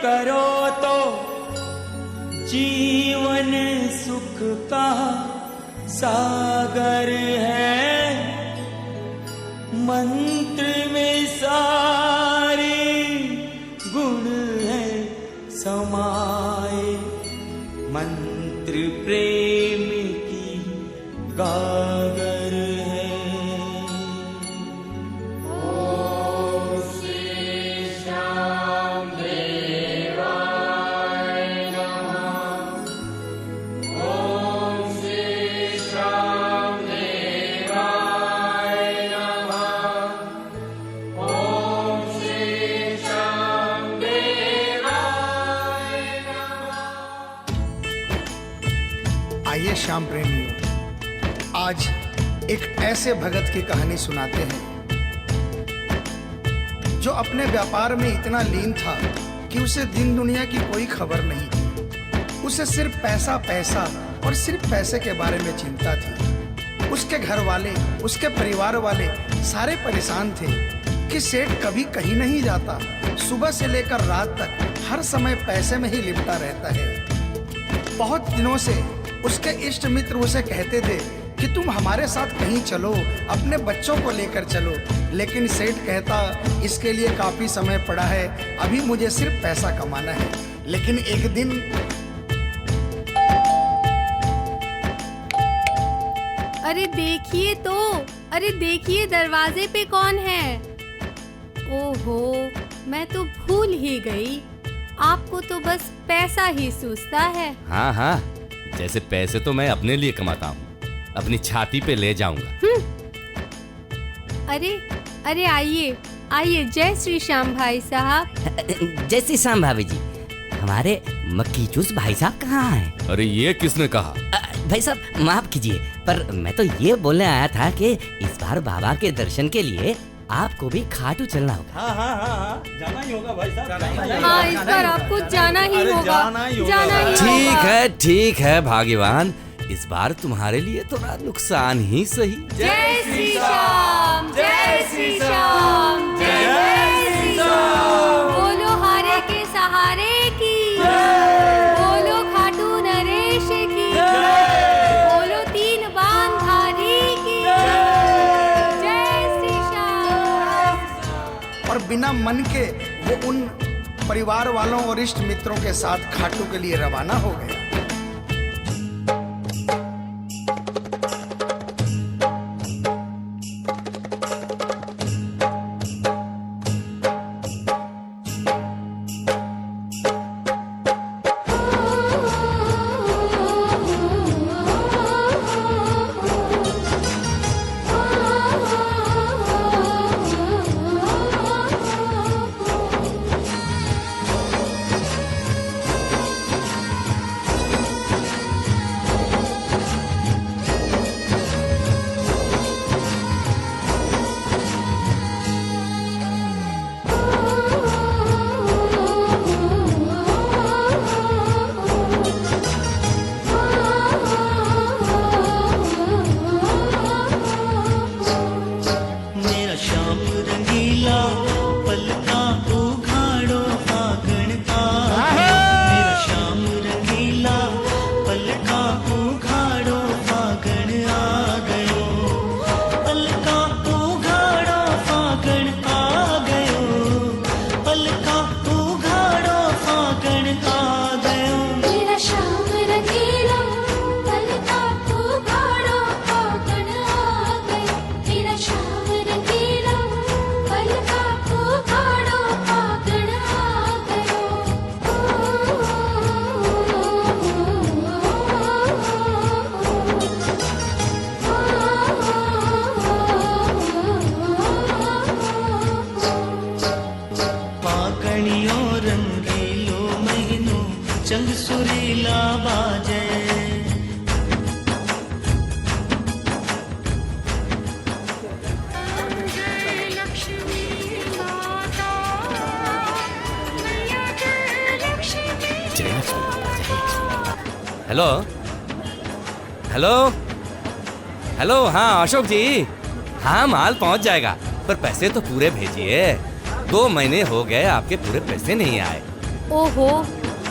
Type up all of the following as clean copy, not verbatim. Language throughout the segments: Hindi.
करो तो जीवन सुख का सागर है। मंत्र में सारे गुण है समाए, मंत्र प्रेम की गागर है। ओम श्री श्याम देवाय नमः। ओम श्री श्याम देवाय नमः। ओम श्री श्याम देवाय नमः। आइए श्याम प्रेमियों, आज एक ऐसे भगत की कहानी सुनाते हैं जो अपने व्यापार में इतना लीन था कि उसे दिन दुनिया की कोई खबर नहीं थी। उसे सिर्फ पैसा पैसा और सिर्फ पैसे के बारे में चिंता थी। उसके घर वाले, उसके परिवार वाले सारे परेशान थे कि सेठ कभी कहीं नहीं जाता, सुबह से लेकर रात तक हर समय पैसे में ही लिपटा रहता है। बहुत दिनों से उसके इष्ट मित्र उसे कहते थे कि तुम हमारे साथ कहीं चलो, अपने बच्चों को लेकर चलो, लेकिन सेठ कहता इसके लिए काफी समय पड़ा है, अभी मुझे सिर्फ पैसा कमाना है। लेकिन एक दिन अरे देखिए तो, अरे देखिए दरवाजे पे कौन है। ओहो, मैं तो भूल ही गई, आपको तो बस पैसा ही सूझता है। हाँ हाँ, जैसे पैसे तो मैं अपने लिए कमाता हूँ, अपनी छाती पे ले जाऊंगा। अरे अरे आइए आइए, जय श्री श्याम भाई साहब। जय श्री श्याम भाभी जी। हमारे मक्खी चूस भाई साहब कहाँ हैं? अरे ये किसने कहा? भाई साहब माफ कीजिए, पर मैं तो ये बोलने आया था कि इस बार बाबा के दर्शन के लिए आपको भी खाटू चलना होगा। हाँ, जाना ही होगा भाई साहब। हाँ, इस बार आपको जाना ही होगा, जाना ही होगा। ठीक है भाग्यवान, इस बार तुम्हारे लिए थोड़ा नुकसान ही सही। जय श्री श्याम, जय श्री श्याम, जय श्री श्याम। बोलो हारे के सहारे की, बोलो खाटू नरेश की, बोलो तीन बाण धारी की, जय श्री श्याम। और बिना मन के वो उन परिवार वालों और इष्ट मित्रों के साथ खाटू के लिए रवाना हो गया। चंग सुरीला बाजे। हेलो हेलो हेलो, हाँ अशोक जी, हाँ माल पहुंच जाएगा, पर पैसे तो पूरे भेजिए। 2 महीने हो गए आपके पूरे पैसे नहीं आए। ओहो,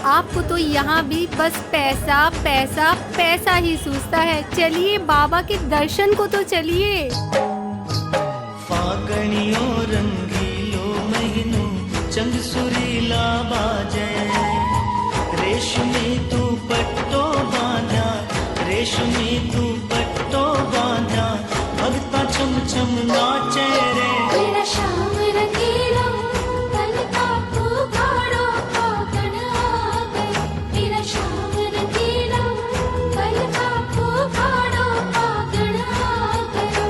आपको तो यहाँ भी बस पैसा पैसा पैसा ही सूझता है। चलिए बाबा के दर्शन को तो चलिए। फागणियों रंगीलो महीनों चंग सुरीला बाजे, रेशमी तू पट्टो बांधा, रेशमी तू पट्टो बांधा, भगता छम छम नाचे रे। मेरा श्याम रंगीला तन का पुकारो फागण आ गए, मेरा श्याम रंगीला तन का पुकारो फागण आ गयो।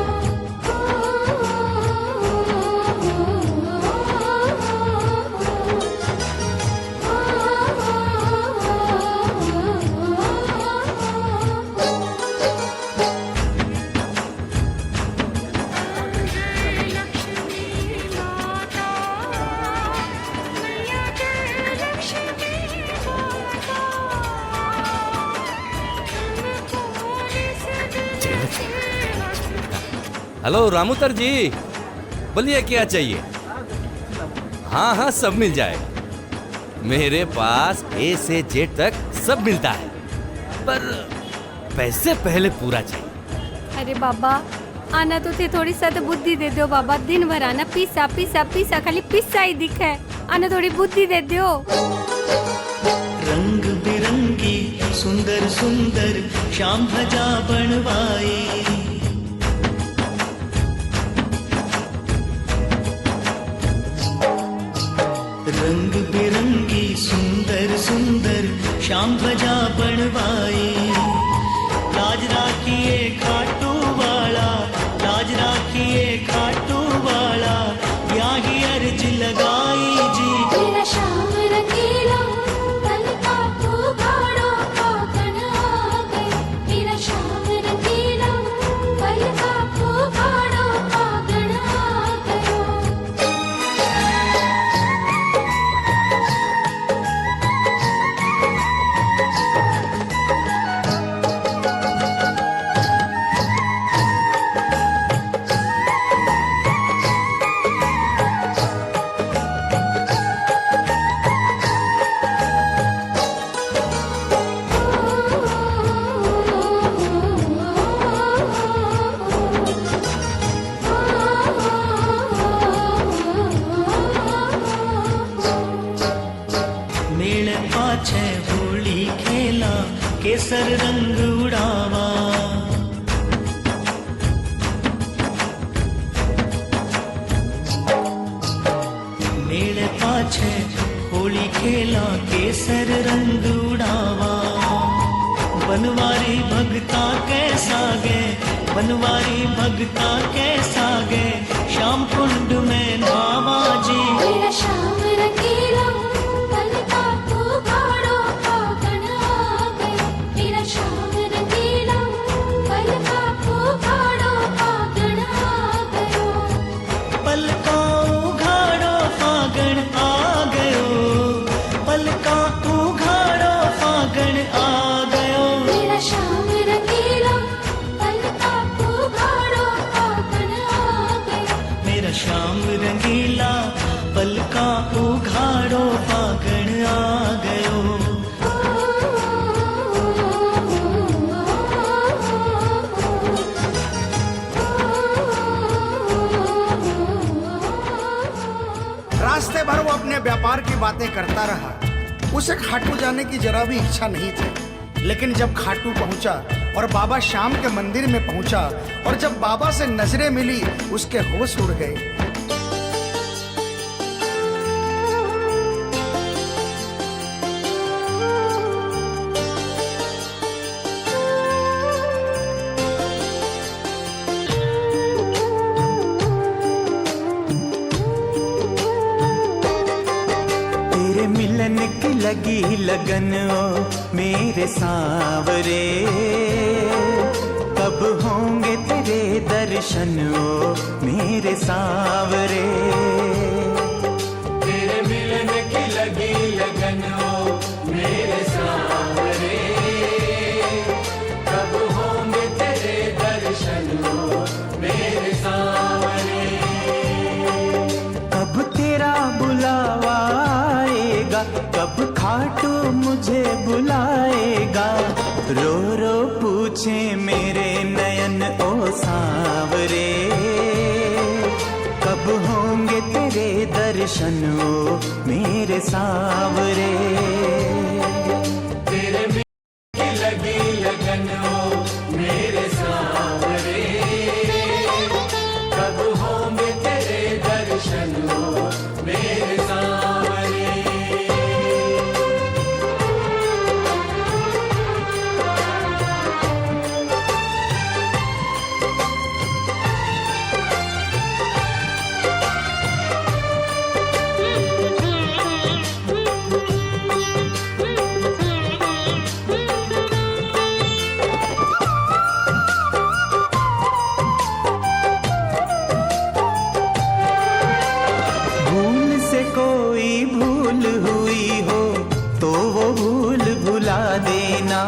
हेलो रामूतर जी, बोलिए क्या चाहिए? हाँ हाँ, सब मिल जाएगा। मेरे पास ए से जेड तक सब मिलता है, पर पैसे पहले पूरा चाहिए। अरे बाबा, आना तो थे, थोड़ी सा तो बुद्धि दे दो बाबा। दिन भर आना पिस्सा पिस्सा पिस्सा, खाली पिस्सा ही दिख है। आना थोड़ी बुद्धि दे दो। रंग बिरंगी सुंदर सुंदर श्याम ध्वजा बनवाई, रंग बिरंगी सुंदर सुंदर श्याम ध्वजा बनवाई। लाज राखिए खाटू वाला, लाज राखिए खाटू वाला, यही अर्ज लगाई जी। मेरा श्याम रंगीला तन का पुकारो फागण आ गए, मेरा श्याम रंगीला तन का पुकारो फागण आ गयो। मेल पाछे होली खेला, केसर रंग उड़ावा, मेल पाछे होली खेला, केसर रंग उड़ावा। बनवारी भगता कैसा गे, बनवारी भगता कैसा गे, श्याम कुंड में नावा जी। मेरा श्याम रंगीला तन का पुकारो फागण आ गए, मेरा श्याम रंगीला तन का पुकारो फागण आ गयो। पलका उघाड़ो फागण आ गयो, पलका उघाड़ो फागण आ गयो। मेरा श्याम रंगीला तन का पुकारो फागण आ गए, मेरा श्याम रंगीला, पलका उघाड़ो फागण आ गयो। रास्ते भर वो अपने व्यापार की बातें करता रहा। उसे खाटू जाने की जरा भी इच्छा नहीं थी, लेकिन जब खाटू पहुंचा और बाबा श्याम के मंदिर में पहुंचा और जब बाबा से नजरें मिली, उसके होश उड़ गए। तेरे मिलन की लगी लगन ओ मेरे सांवरे, कब होंगे तेरे दर्शन ओ मेरे सांवरे। तेरे मिलन की लगी लगन ओ मेरे सांवरे, कब होंगे तेरे दर्शन ओ मेरे सांवरे। कब तेरा बुलावा आएगा, कब रो रो पूछे मेरे नयन ओ सांवरे, कब होंगे तेरे दर्शन ओ मेरे सांवरे। तेरे में की लगी लगन ओ मेरे सांवरे, कब होंगे तेरे दर्शन ओ मेरे सांवरे। भूल से कोई भूल हुई हो तो वो भूल भुला देना,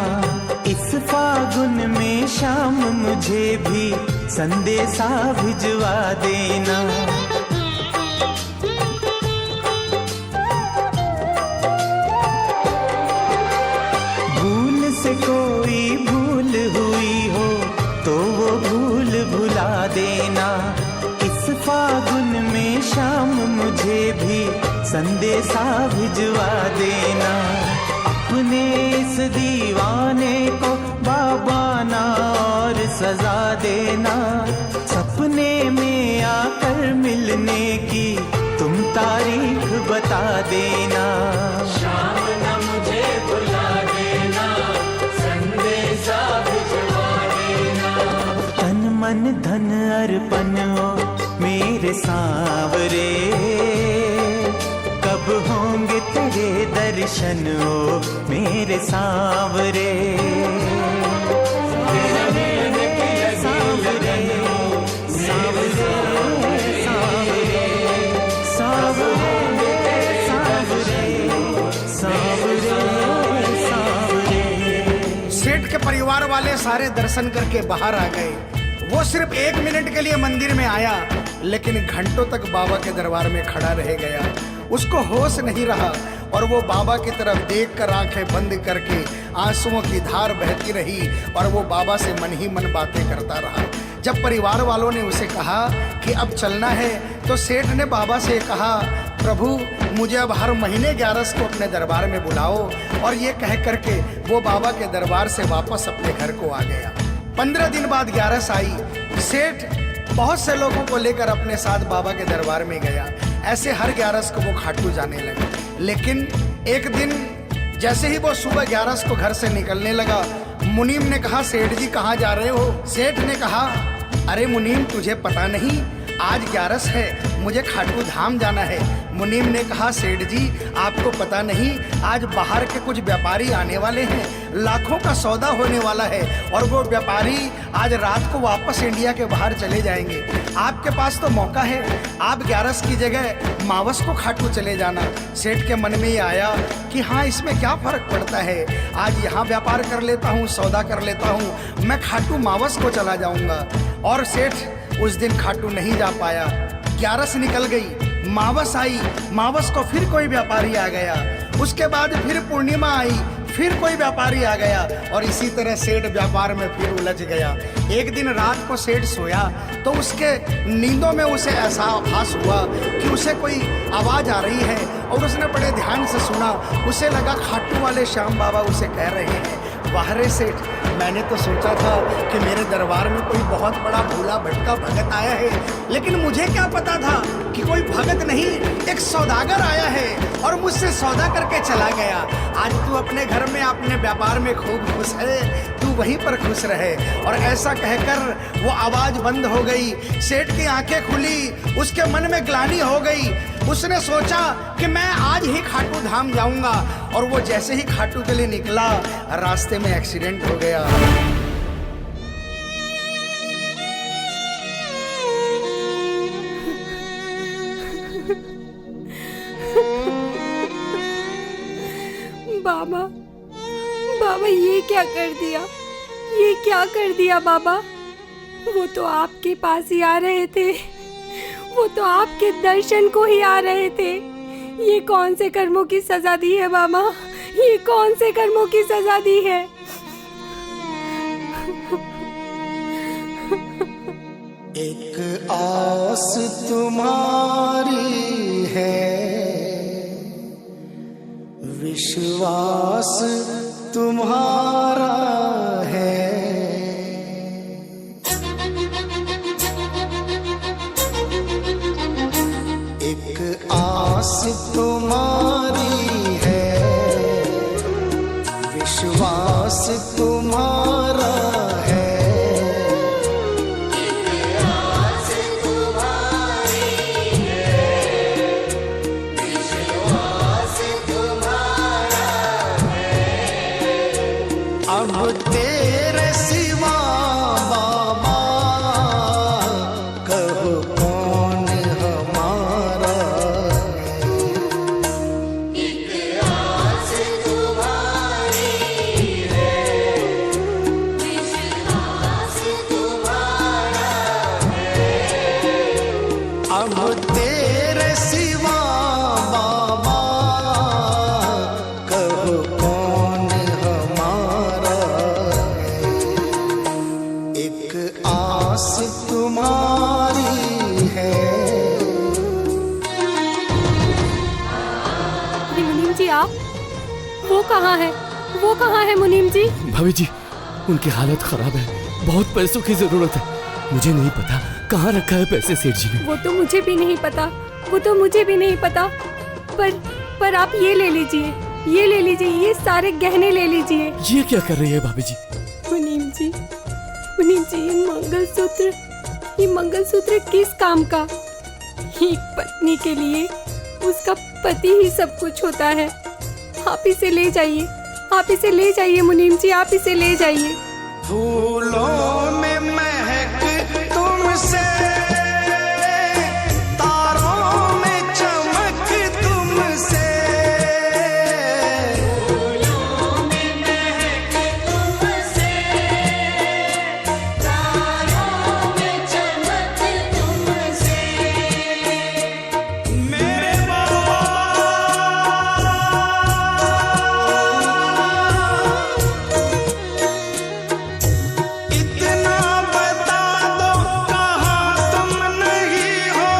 इस फागुन में शाम मुझे भी संदेशा भिजवा देना। भूल से कोई भूल हुई हो तो वो भूल भुला देना, इस फागुन में शाम मुझे भी संदेशा भिजवा देना। अपने इस दीवाने को बाबाना और सजा देना, सपने में आकर मिलने की तुम तारीख बता देना। शाम न मुझे बुला देना, संदेशा भिजवा देना। तन मन धन अर्पण ओ मेरे सांवरे, कब होंगे तेरे दर्शन ओ मेरे सांवरे। सांवरे, सांवरे, सांवरे, सांवरे, सांवरे, सांवरे। सेठ के परिवार वाले सारे दर्शन करके बाहर आ गए। वो सिर्फ 1 मिनट के लिए मंदिर में आया, लेकिन घंटों तक बाबा के दरबार में खड़ा रह गया। उसको होश नहीं रहा और वो बाबा की तरफ देखकर आंखें बंद करके आंसुओं की धार बहती रही और वो बाबा से मन ही मन बातें करता रहा। जब परिवार वालों ने उसे कहा कि अब चलना है, तो सेठ ने बाबा से कहा, प्रभु मुझे अब हर महीने 11 को अपने दरबार में बुलाओ। और ये कह करके वो बाबा के दरबार से वापस अपने घर को आ गया। 15 दिन बाद 11 आई। सेठ बहुत से लोगों को लेकर अपने साथ बाबा के दरबार में गया। ऐसे हर 11 को वो खाटू जाने लगा। लेकिन एक दिन जैसे ही वो सुबह 11 को घर से निकलने लगा, मुनीम ने कहा, सेठ जी कहाँ जा रहे हो? सेठ ने कहा, अरे मुनीम तुझे पता नहीं, आज 11 है, मुझे खाटू धाम जाना है। मुनीम ने कहा, सेठ जी आपको पता नहीं, आज बाहर के कुछ व्यापारी आने वाले हैं, लाखों का सौदा होने वाला है और वो व्यापारी आज रात को वापस इंडिया के बाहर चले जाएंगे। आपके पास तो मौका है, आप 11 की जगह मावस को खाटू चले जाना। सेठ के मन में ये आया कि हाँ, इसमें क्या फर्क पड़ता है, आज यहाँ व्यापार कर लेता हूँ, सौदा कर लेता हूँ, मैं खाटू मावस को चला जाऊँगा। और सेठ उस दिन खाटू नहीं जा पाया। 11 निकल गई, मावस आई, मावस को फिर कोई व्यापारी आ गया। उसके बाद फिर पूर्णिमा आई, फिर कोई व्यापारी आ गया और इसी तरह सेठ व्यापार में फिर उलझ गया। एक दिन रात को सेठ सोया तो उसके नींदों में उसे ऐसा आभास हुआ कि उसे कोई आवाज़ आ रही है और उसने बड़े ध्यान से सुना। उसे लगा खाटू वाले श्याम बाबा उसे कह रहे हैं, वाह रे सेठ, मैंने तो सोचा था कि मेरे दरबार में कोई बहुत बड़ा भूला भटका भगत आया है, लेकिन मुझे क्या पता था कि कोई भगत नहीं, एक सौदागर आया है और मुझसे सौदा करके चला गया। आज तू अपने घर में, अपने व्यापार में खूब खुश है, तू वहीं पर खुश रहे। और ऐसा कहकर वो आवाज़ बंद हो गई। सेठ की आंखें खुली, उसके मन में ग्लानि हो गई। उसने सोचा कि मैं आज ही खाटू धाम जाऊंगा और वो जैसे ही खाटू के लिए निकला, रास्ते में एक्सीडेंट हो गया। बाबा, बाबा ये क्या कर दिया, ये क्या कर दिया बाबा? वो तो आपके पास ही आ रहे थे, वो तो आपके दर्शन को ही आ रहे थे। ये कौन से कर्मों की सजा दी है बाबा, ये कौन से कर्मों की सजा दी है? एक आस तुम्हारी है, विश्वास तुम्हारा है। एक आस तुम्हारी है, विश्वास तुम्हारा है। अब तेरे सिवा बाबा कहो कौन हमारा अब तेरे सिवा बाबा कहो कौन हमारा एक आस तुम्हारी है। अरे मुनीम जी आप, वो कहाँ है? वो कहाँ है मुनीम जी? भाभी जी, उनकी हालत खराब है, बहुत पैसों की जरूरत है। मुझे नहीं पता कहाँ रखा है पैसे सेठ जी ने। वो तो मुझे भी नहीं पता, वो तो मुझे भी नहीं पता। पर आप ये ले लीजिए, ये ले लीजिए, ये सारे गहने ले लीजिए। ये क्या कर रही है भाभी जी? मुनीम जी, मुनीम जी, ये मंगलसूत्र किस काम का? एक पत्नी के लिए उसका पति ही सब कुछ होता है। आप इसे ले जाइए, आप इसे ले जाइए मुनीम जी, आप इसे ले जाइए। फूलों में महक तुमसे, तारों में चमक तुमसे। मेरे बाबा इतना बता दो कहाँ तुम नहीं हो,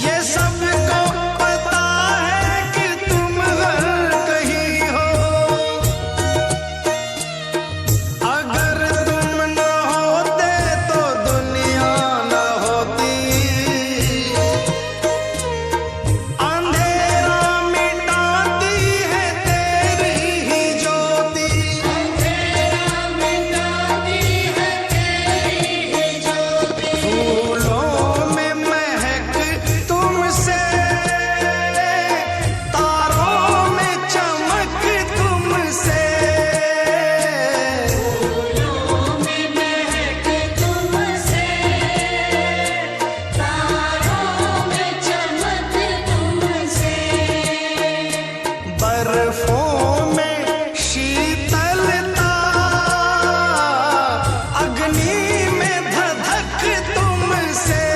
ये सबको पता है कि तुम हर कहीं हो। अगर तुम न होते तो दुनिया न होती, अंधेरा मिटाती है तेरी ही ज्योति। फूलों में महक तुमसे, तारों में चमक तुमसे। बर्फों में शीतलता, अग्नि में धधक तुमसे।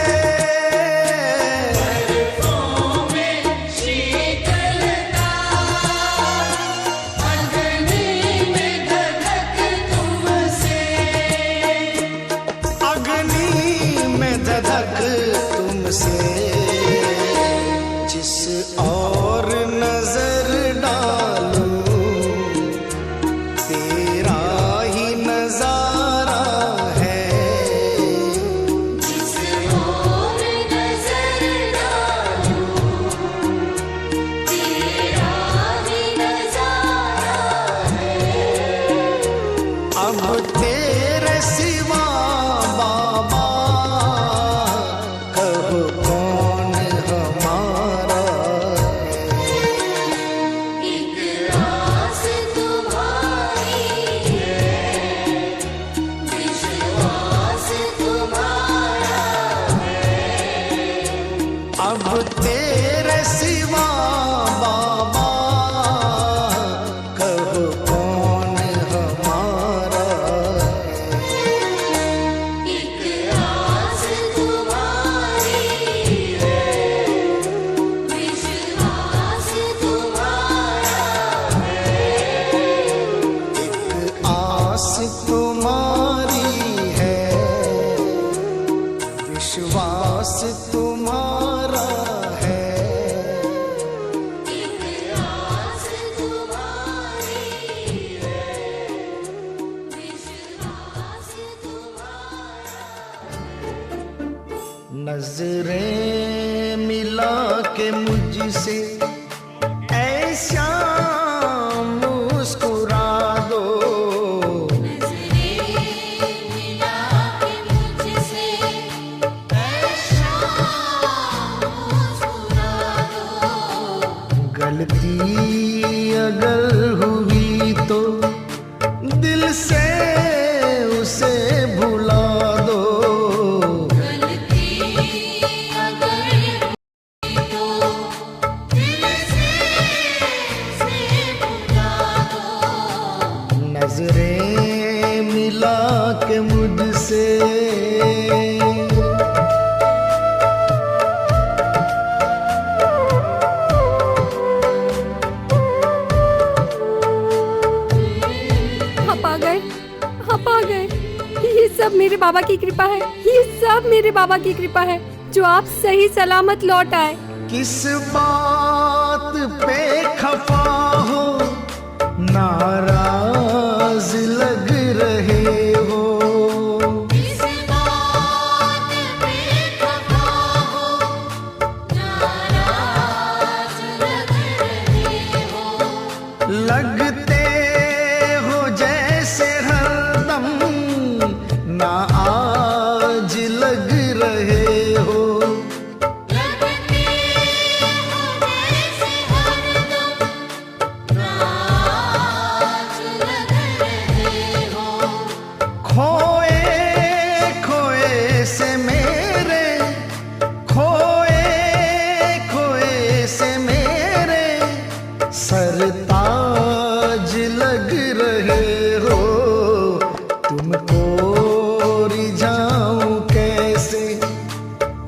अग्नि में धधक तुमसे। जिस और नजर डालूं तेरा ही नजारा है। अब तेरे सिवा बाबा कहो कौन हमारा अब तेरे सिवा बाबा कहो कौन हमारा नजरें मिला के मुझसे ऐसा मुस्कुरा दो, गलती अगर हुई तो दिल से उसे भुला दो, नजरें मिला के मुझसे। आप आ गए। ये सब मेरे बाबा की कृपा है, ये सब मेरे बाबा की कृपा है जो आप सही सलामत लौट आए। किस बात पे खफा हो, नाराज लग रहे हो, लगते हो जैसे हरदम ना आज लग रहे हो, खोए खोए से मेरे, खोए खोए से मेरे सरताज लग रहे हो। तुमको रिझाऊं कैसे,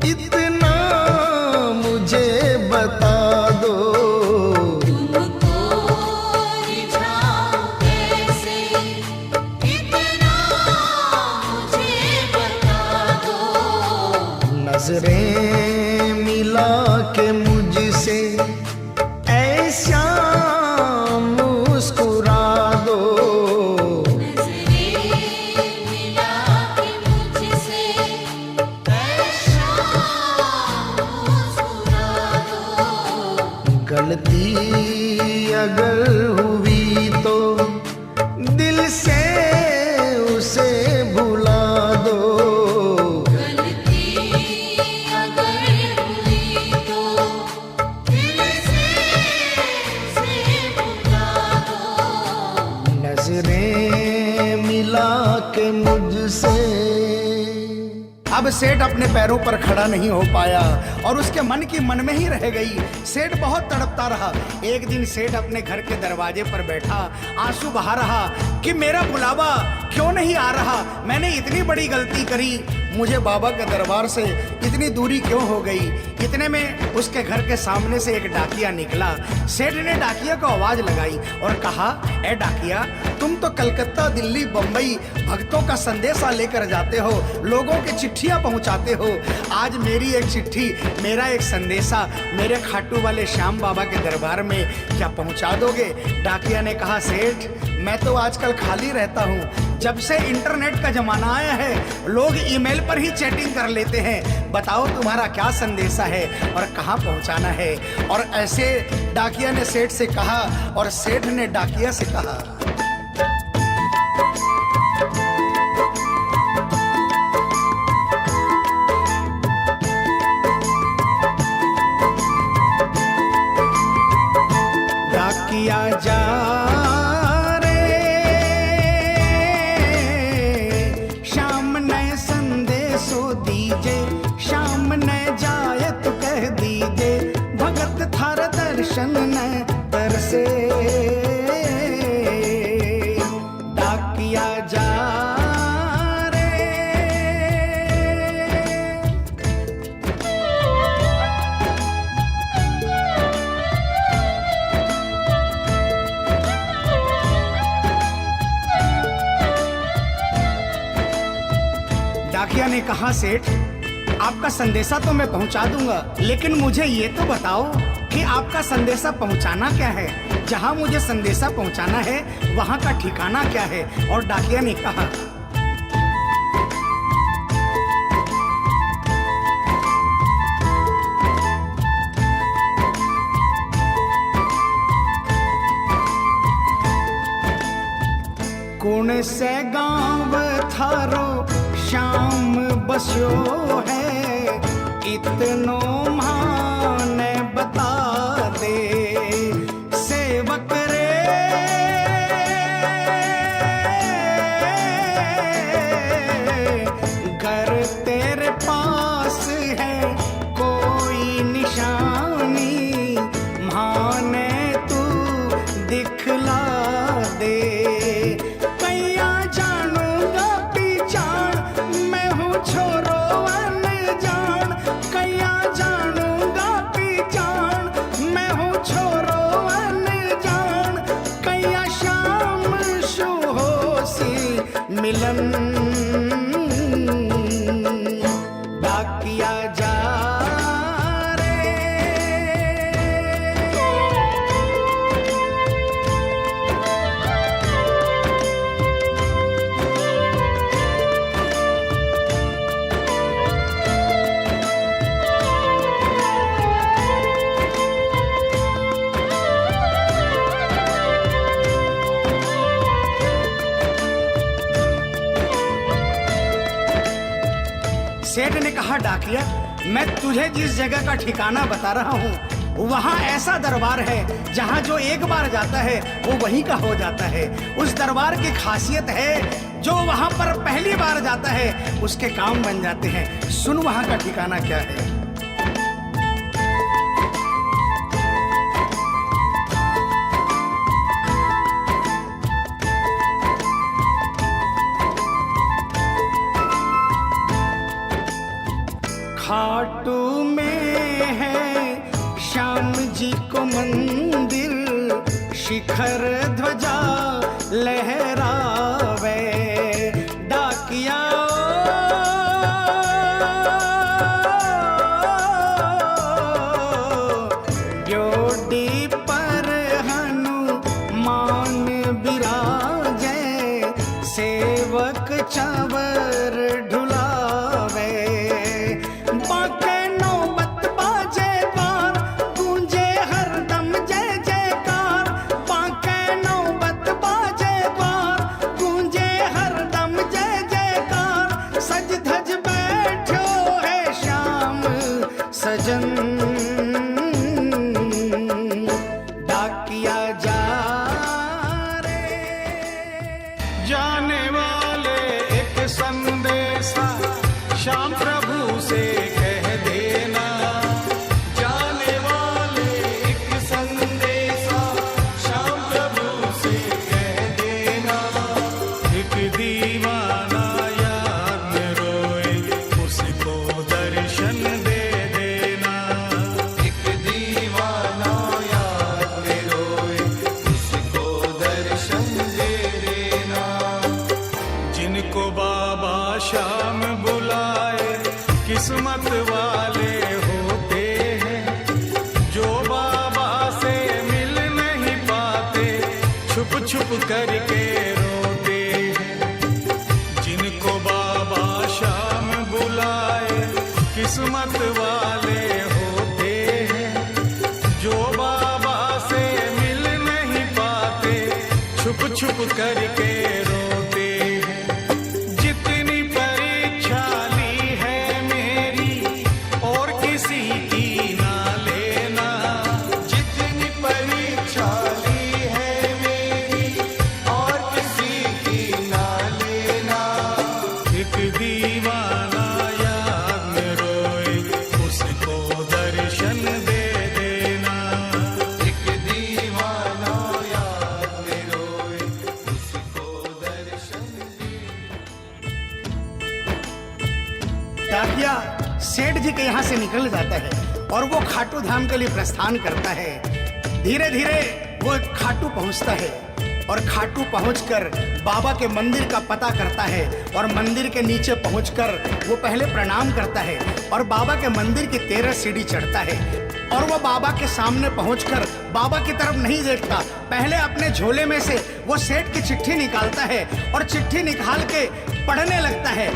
इतना मुझे बता दो, नजरें मिला के मुझसे ऐसा मुस्कुरा दो, गलती अगर हुई तो दिल से उसे भुला दो, नजरें मिला के मुझसे। अब सेठ अपने पैरों पर खड़ा नहीं हो पाया और उसके मन की मन में ही रह गई। सेठ बहुत तड़पता रहा। एक दिन सेठ अपने घर के दरवाजे पर बैठा, आंसू बहा रहा कि मेरा बुलावा क्यों नहीं आ रहा, मैंने इतनी बड़ी गलती करी, मुझे बाबा के दरबार से इतनी दूरी क्यों हो गई। इतने में उसके घर के सामने से एक डाकिया निकला। सेठ ने डाकिया को आवाज लगाई और कहा, ए डाकिया, तुम तो कलकत्ता, दिल्ली, बम्बई भक्तों का संदेशा लेकर जाते हो, लोगों की चिट्ठियां पहुंचाते हो। आज मेरी एक चिट्ठी, मेरा एक संदेशा मेरे खाटू वाले श्याम बाबा के दरबार में क्या पहुंचा दोगे? डाकिया ने कहा, सेठ मैं तो आजकल खाली रहता हूँ। जब से इंटरनेट का जमाना आया है लोग ईमेल पर ही चैटिंग कर लेते हैं। बताओ तुम्हारा क्या संदेशा है और कहाँ पहुँचाना है। और ऐसे डाकिया ने सेठ से कहा और सेठ ने डाकिया से कहा। डाकिया जा रे, शाम ने संदेशो दीजे, शाम ने जाए तो कह दीजे, भगत थार दर्शन न तरसे। डाकिया जा डाकिया ने कहा, सेठ आपका संदेशा तो मैं पहुंचा दूंगा, लेकिन मुझे ये तो बताओ कि आपका संदेशा पहुंचाना क्या है, जहां मुझे संदेशा पहुंचाना है वहां का ठिकाना क्या है। और डाकिया ने कहा, कुण से गांव थारो श्याम बस्यो है, इतनो माने बता दे सेवक रे। घर तेरे पास है कोई निशानी, माने तू दिखला दे। कैया जानूंगा पहचान, मैं हूँ छोरो अनजान। कैया जानूंगा पहचान, मैं हूँ छोरो अनजान। कैया शाम शु होसी मिलन, डाकिया जा रे। सेठ ने कहा, डाकिया मैं तुझे जिस जगह का ठिकाना बता रहा हूँ वहाँ ऐसा दरबार है जहाँ जो एक बार जाता है वो वहीं का हो जाता है। उस दरबार की खासियत है जो वहाँ पर पहली बार जाता है उसके काम बन जाते हैं। सुन वहाँ का ठिकाना क्या है। खाटू में है श्याम जी को मंदिर, शिखर ध्वजा लहरावे। डाकिया जोड़ी पर हनुमान बिराजे, सेवक चवर ढुलावे। बाके नौबत बाजे द्वार, गूंजे हरदम जय जयकार। बाके नौबत बाजे द्वार, गूंजे हरदम जय जयकार। सज धज बैठो है श्याम सजन, डाकिया जा रे। जाने वाले एक संदेशा श्याम प्रभु से कह देना। जाने वाले एक संदेशा श्याम प्रभु से कह देना। एक दीवाना याद में रोए उसको दर्शन दे देना। एक दीवाना याद में रोए उसको दर्शन दे देना। जिनको बाबा श्याम बुलाए किस्मत वाले होते हैं, जो बाबा से मिल नहीं पाते छुप छुप करके रोते हैं। जिनको बाबा श्याम बुलाए किस्मत वाले होते हैं, जो बाबा से मिल नहीं पाते छुप छुप करके रोते हैं। जितनी परीक्षा ली है मेरी और किसी की ना लेना। जितनी परीक्षा ली है मेरी और किसी की ना लेना। एक दीवाना याद में रोए उसको दर्शन दे देना। एक दीवाना याद में रोए उसको दर्शन दे। डाकिया सेठ जी के यहाँ से निकल जाता है और वो खाटू धाम के लिए प्रस्थान करता है। धीरे धीरे वो खाटू पहुँचता है और खाटू पहुंचकर बाबा के मंदिर का पता करता है और मंदिर के नीचे पहुंचकर वो पहले प्रणाम करता है और बाबा के मंदिर की 13 सीढ़ी चढ़ता है और वो बाबा के सामने पहुंचकर बाबा की तरफ नहीं देखता। पहले अपने झोले में से वो सेठ की चिट्ठी निकालता है और चिट्ठी निकाल के पढ़ने लगता है।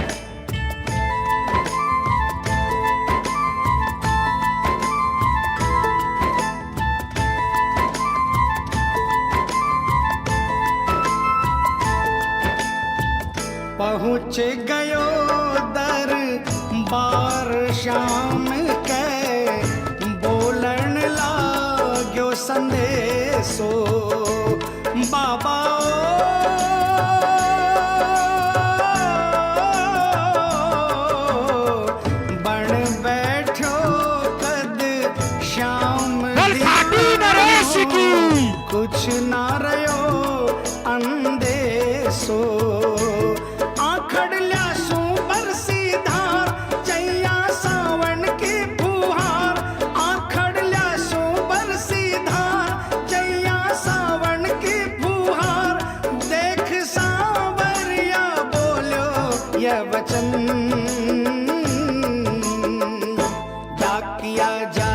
पहुँच गयो दर बार शाम के, बोलन लाग्यो संदेशो बाबा बन बैठो कद श्याम कुछ ना रहो अंदेशो, आखड़ ल्यासू बरसी धार जैया सावन की फुहार, आखड़ ल्यासू बरसी धार जैया सावन की फुहार, देख सांवरिया बोलो यह वचन, डाकिया जा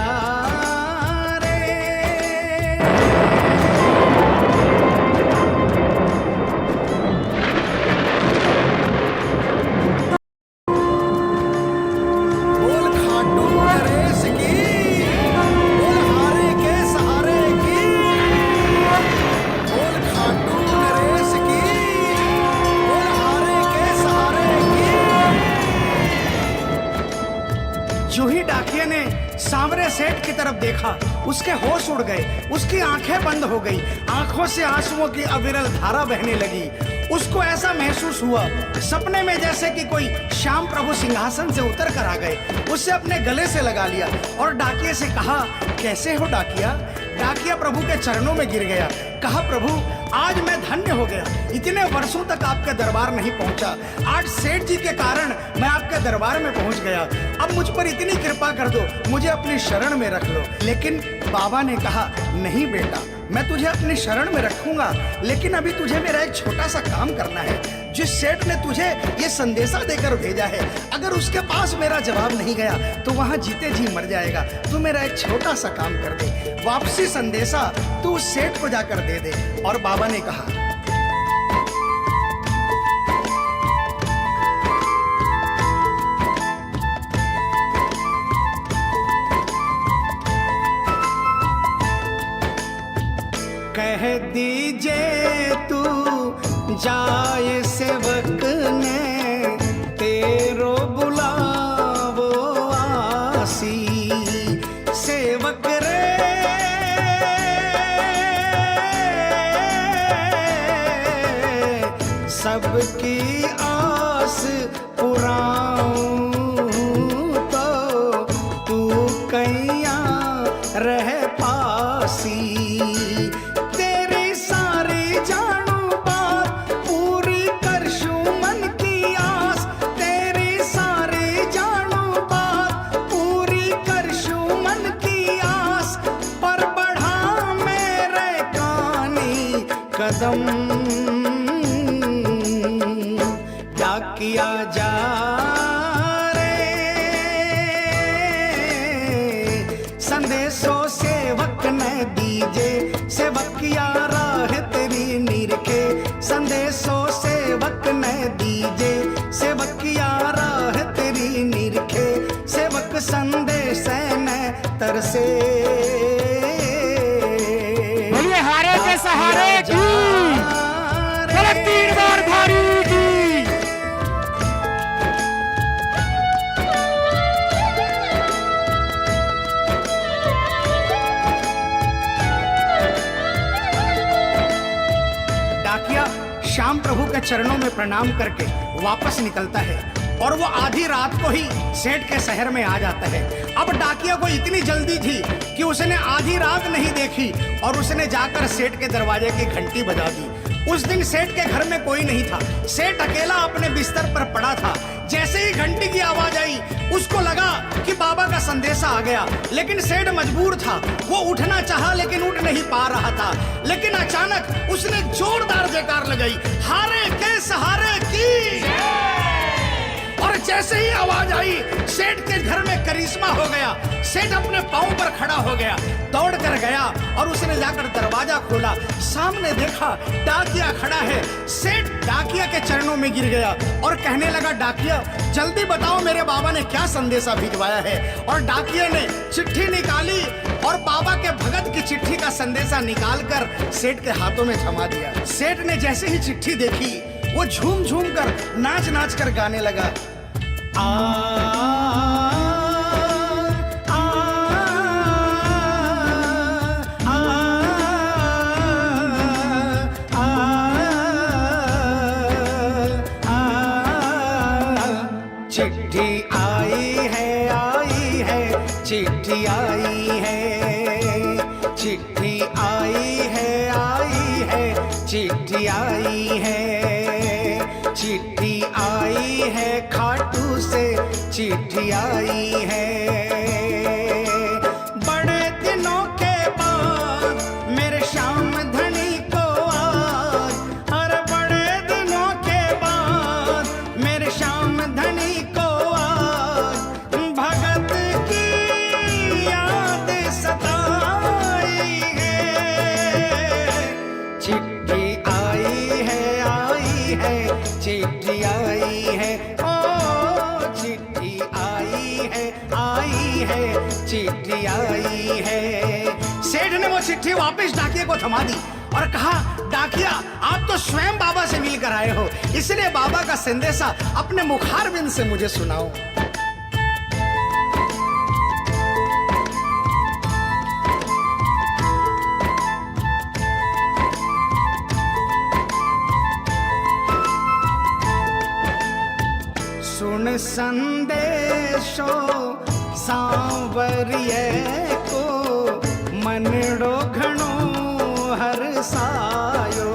जो ही डाकिया ने सांवरे सेठ की तरफ देखा, उसके होश उड़ गए, उसकी आंखें बंद हो गई, आंखों से आंसुओं की अविरल धारा बहने लगी। उसको ऐसा महसूस हुआ सपने में जैसे कि कोई श्याम प्रभु सिंहासन से उतर कर आ गए, उससे अपने गले से लगा लिया और डाकिया से कहा, कैसे हो डाकिया? डाकिया प्रभु के चरणों में गिर गया, कहा, प्रभु आज मैं धन्य हो गया, इतने वर्षों तक आपके दरबार नहीं पहुंचा, आज सेठ जी के कारण मैं आपके दरबार में पहुंच गया, अब मुझ पर इतनी कृपा कर दो, मुझे अपनी शरण में रख लो। लेकिन बाबा ने कहा, नहीं बेटा, मैं तुझे अपनी शरण में रखूंगा, लेकिन अभी तुझे मेरा एक छोटा सा काम करना है। जिस सेठ ने तुझे ये संदेशा देकर भेजा है, अगर उसके पास मेरा जवाब नहीं गया तो वहां जीते जी मर जाएगा। तू मेरा एक छोटा सा काम कर दे, वापसी संदेशा तू उस सेठ को जाकर दे दे। और बाबा ने कहा, कह दीजिए तू जाए सेवक ने तेरो बुलावो आसी, सेवक रे सबकी आस पुराऊं तो तू कैया रह पासी, कदम डाकिया जा रे, संदेशो सेवक ने दीजे, सेवकिया राह तेरी निरखे, संदेशो सेवक ने दीजे, सेवकिया राह तेरी निरखे, सेवक संदेश ने तरसे, हारे के सहारे की तीर बार भारी की। डाकिया श्याम प्रभु के चरणों में प्रणाम करके वापस निकलता है और वो आधी रात को ही सेठ के शहर में आ जाता है। अब डाकिया को इतनी जल्दी थी कि उसने आधी रात नहीं देखी और उसने जाकर सेठ के दरवाजे की घंटी बजा दी। उस दिन सेठ के घर में कोई नहीं था, सेठ अकेला अपने बिस्तर पर पड़ा था। जैसे ही घंटी की आवाज आई उसको लगा कि बाबा का संदेशा आ गया, लेकिन सेठ मजबूर था, वो उठना चाहा लेकिन उठ नहीं पा रहा था। लेकिन अचानक उसने जोरदार जयकार लगाई, हारे के सहारे की। और जैसे ही आवाज आई सेठ के घर में करिश्मा हो गया। सेठ अपने पांव पर खड़ा हो गया, दौड़ कर गया और उसने जाकर दरवाजा खोला। सामने देखा डाकिया खड़ा है। सेठ डाकिया के चरणों में गिर गया और कहने लगा, डाकिया जल्दी बताओ मेरे बाबा ने क्या संदेशा भिजवाया है। और डाकिया ने चिट्ठी निकाली और बाबा के भगत की चिट्ठी का संदेशा निकालकर सेठ के हाथों में थमा दिया। सेठ ने जैसे ही चिट्ठी देखी वो झूम झूम कर नाच नाच कर गाने लगा। आ आ चिट्ठी आई है, चिट्ठी आई है, चिट्ठी आई है, चिट्ठी आई है, चिट्ठी आई है, खाटू से चिट्ठी आई है। बड़े दिनों के बाद मेरे श्याम धनी को आज, अरे बड़े दिनों के बाद मेरे श्याम धनी को आज भगत की याद सताई है। चिट्ठी आई है, चिट्ठी आई है, ओ चिट्ठी आई है, चिट्ठी आई है। सेठ ने वो चिट्ठी वापस डाकिया को थमा दी और कहा, डाकिया आप तो स्वयं बाबा से मिल कर आए हो, इसलिए बाबा का संदेशा अपने मुखारबिंद से मुझे सुनाओ। सुन संदेशो सांवरिये को, मनड़ो घणो हरसायो।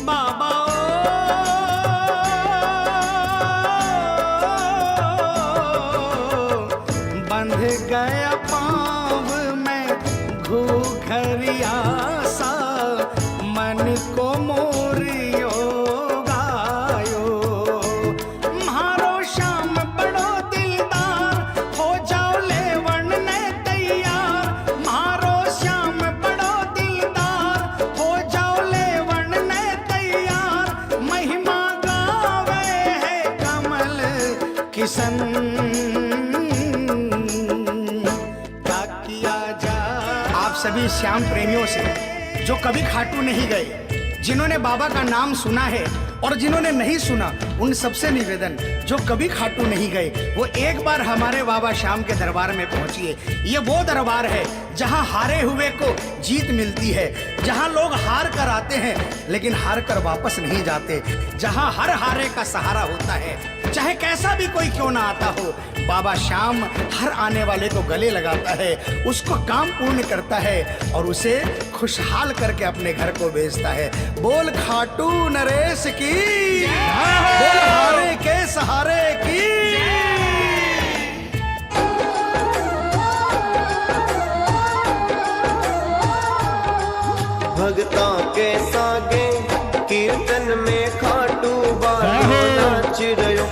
बाबा बंध गया पाँव में घूघरिया सा, मन को मोरियो गायो। म्हारो श्याम बड़ो दिलदार, हो जाओ लेवण ने तैयार। म्हारो श्याम बड़ो दिलदार, हो जाओ लेवण ने तैयार। महिमा गावे है कमल किशन, क्या किया जाए। आप सभी श्याम प्रेमियों से जो कभी खाटू नहीं गए, जिन्होंने बाबा का नाम सुना है और जिन्होंने नहीं सुना, उन सबसे निवेदन, जो कभी खाटू नहीं गए वो एक बार हमारे बाबा श्याम के दरबार में पहुंचिए। ये वो दरबार है जहां हारे हुए को जीत मिलती है, जहां लोग हार कर आते हैं लेकिन हार कर वापस नहीं जाते, जहां हर हारे का सहारा होता है। चाहे कैसा भी कोई क्यों ना आता हो, बाबा श्याम हर आने वाले को गले लगाता है, उसको काम पूर्ण करता है और उसे खुशहाल करके अपने घर को भेजता है। बोल खाटू नरेश की, बोल हारे के सहारे की। भगतां के सागे कीर्तन में खाटू बाल नाच रयो।